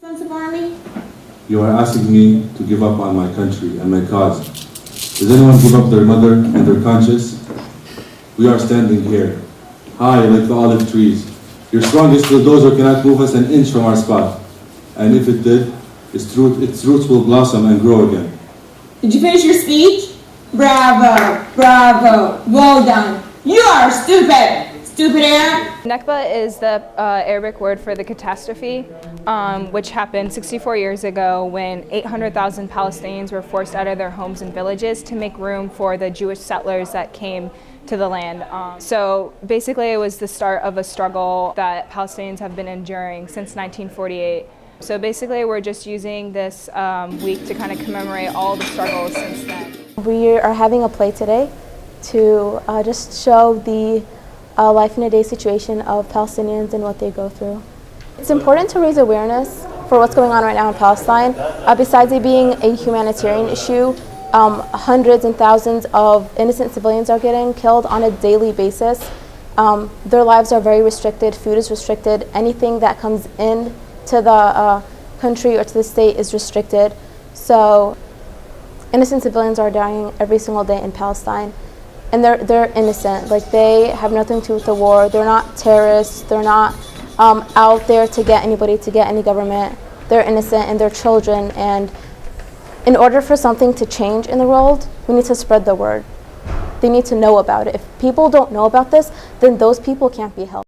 Sons of Army? You are asking me to give up on my country and my cause. Does anyone give up their mother and their conscience? We are standing here, high like the olive trees. Your strongest bulldozer cannot move us an inch from our spot. And if it did, its roots will blossom and grow again. Did you finish your speech? Bravo, bravo, well done. You are stupid, stupid Arab. Nakba is the Arabic word for the catastrophe, which happened 64 years ago when 800,000 Palestinians were forced out of their homes and villages to make room for the Jewish settlers that came to the land. So basically it was the start of a struggle that Palestinians have been enduring since 1948. So basically we're just using this week to kind of commemorate all the struggles since then. We are having a play today to just show the life in a day situation of Palestinians and what they go through. It's important to raise awareness for what's going on right now in Palestine. Besides it being a humanitarian issue, hundreds and thousands of innocent civilians are getting killed on a daily basis. Their lives are very restricted, food is restricted, anything that comes in to the country or to the state is restricted. So innocent civilians are dying every single day in Palestine. And they're innocent, like they have nothing to do with the war. They're not terrorists, they're not out there to get anybody, to get any government. They're innocent and they're children, and in order for something to change in the world, we need to spread the word. They need to know about it. If people don't know about this, then those people can't be helped.